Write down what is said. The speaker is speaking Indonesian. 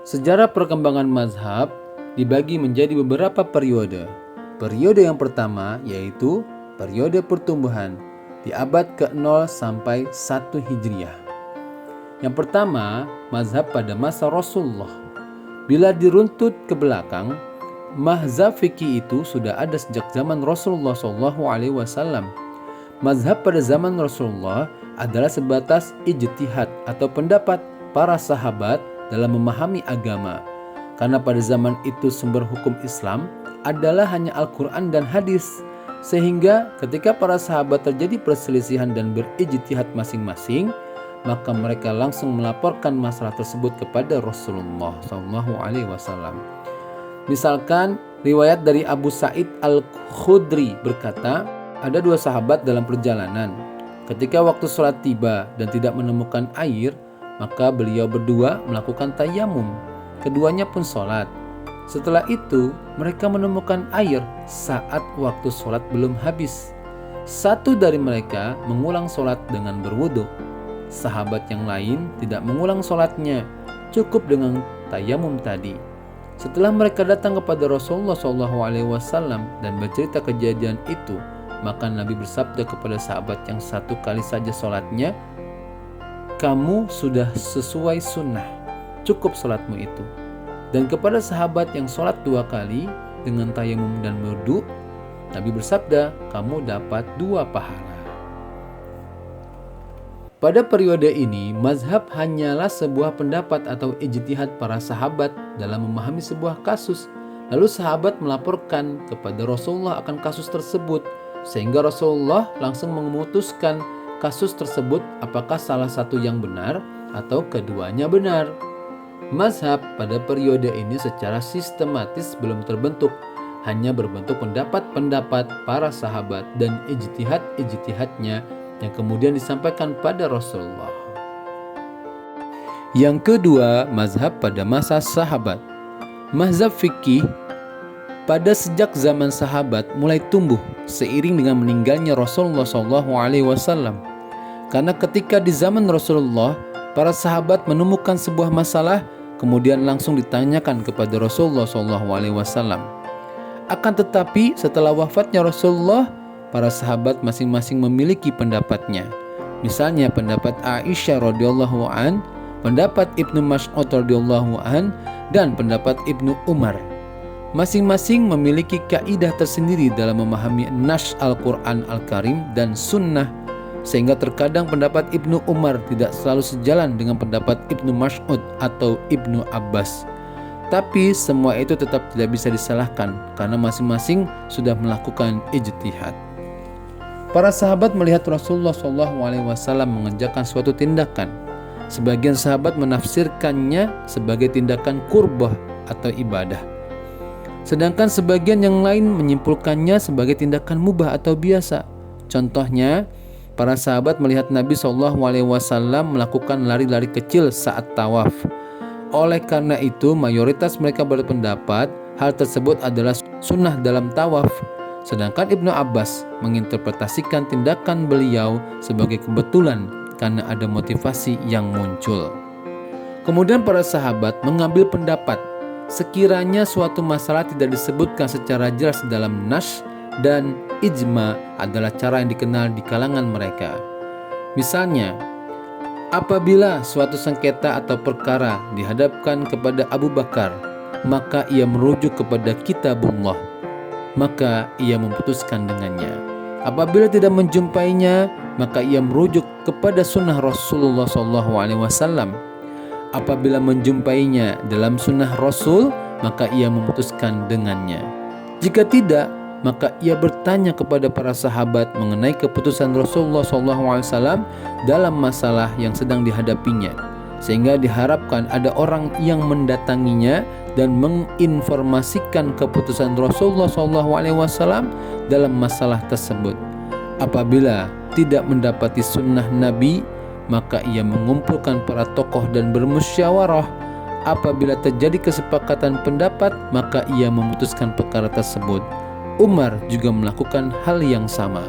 Sejarah perkembangan mazhab dibagi menjadi beberapa periode. Periode yang pertama yaitu periode pertumbuhan di abad ke-0 sampai 1 Hijriah. Yang pertama, mazhab pada masa Rasulullah. Bila diruntut ke belakang, mazhab fikih itu sudah ada sejak zaman Rasulullah SAW. Mazhab pada zaman Rasulullah adalah sebatas ijtihad atau pendapat para sahabat dalam memahami agama. Karena pada zaman itu sumber hukum Islam adalah hanya Al-Quran dan hadis. Sehingga ketika para sahabat terjadi perselisihan dan berijtihad masing-masing, maka mereka langsung melaporkan masalah tersebut kepada Rasulullah SAW. Misalkan riwayat dari Abu Sa'id Al-Khudri berkata, ada dua sahabat dalam perjalanan. Ketika waktu sholat tiba dan tidak menemukan air, maka beliau berdua melakukan tayamum. Keduanya pun sholat. Setelah itu, mereka menemukan air saat waktu sholat belum habis. Satu dari mereka mengulang sholat dengan berwudu. Sahabat yang lain tidak mengulang sholatnya, cukup dengan tayamum tadi. Setelah mereka datang kepada Rasulullah SAW dan bercerita kejadian itu, maka Nabi bersabda kepada sahabat yang satu kali saja sholatnya, kamu sudah sesuai sunnah, cukup sholatmu itu. Dan kepada sahabat yang sholat 2 kali dengan tayamum dan wudu, Nabi bersabda, kamu dapat 2 pahala. Pada periode ini, mazhab hanyalah sebuah pendapat atau ijtihad para sahabat dalam memahami sebuah kasus. Lalu sahabat melaporkan kepada Rasulullah akan kasus tersebut, sehingga Rasulullah langsung memutuskan kasus tersebut apakah salah satu yang benar atau keduanya benar. Mazhab pada periode ini secara sistematis belum terbentuk, hanya berbentuk pendapat-pendapat para sahabat dan ijtihad-ijtihadnya yang kemudian disampaikan pada Rasulullah. Yang kedua, mazhab pada masa sahabat. Mazhab fikih pada sejak zaman sahabat mulai tumbuh seiring dengan meninggalnya Rasulullah SAW. Karena ketika di zaman Rasulullah, para sahabat menemukan sebuah masalah, kemudian langsung ditanyakan kepada Rasulullah SAW. Akan tetapi setelah wafatnya Rasulullah, para sahabat masing-masing memiliki pendapatnya. Misalnya pendapat Aisyah radhiyallahu an, pendapat Ibnu Mas'ud radhiyallahu an, dan pendapat Ibnu Umar. Masing-masing memiliki kaidah tersendiri dalam memahami nas Al-Quran Al-Karim dan sunnah, sehingga terkadang pendapat Ibnu Umar tidak selalu sejalan dengan pendapat Ibnu Mas'ud atau Ibnu Abbas. Tapi semua itu tetap tidak bisa disalahkan karena masing-masing sudah melakukan ijtihad. Para sahabat melihat Rasulullah SAW mengerjakan suatu tindakan. Sebagian sahabat menafsirkannya sebagai tindakan qurbah atau ibadah. Sedangkan sebagian yang lain menyimpulkannya sebagai tindakan mubah atau biasa. Contohnya, para sahabat melihat Nabi SAW melakukan lari-lari kecil saat tawaf. Oleh karena itu, mayoritas mereka berpendapat hal tersebut adalah sunnah dalam tawaf. Sedangkan Ibnu Abbas menginterpretasikan tindakan beliau sebagai kebetulan karena ada motivasi yang muncul. Kemudian para sahabat mengambil pendapat sekiranya suatu masalah tidak disebutkan secara jelas dalam nas dan ijma adalah cara yang dikenal di kalangan mereka. Misalnya, apabila suatu sengketa atau perkara dihadapkan kepada Abu Bakar, maka ia merujuk kepada kitabullah, maka ia memutuskan dengannya. Apabila tidak menjumpainya, maka ia merujuk kepada sunnah Rasulullah SAW. Apabila menjumpainya dalam sunnah Rasul, maka ia memutuskan dengannya. Jika tidak, maka ia bertanya kepada para sahabat mengenai keputusan Rasulullah SAW dalam masalah yang sedang dihadapinya, sehingga diharapkan ada orang yang mendatanginya dan menginformasikan keputusan Rasulullah SAW dalam masalah tersebut. Apabila tidak mendapati sunnah Nabi, maka ia mengumpulkan para tokoh dan bermusyawarah. Apabila terjadi kesepakatan pendapat, maka ia memutuskan perkara tersebut. Umar juga melakukan hal yang sama.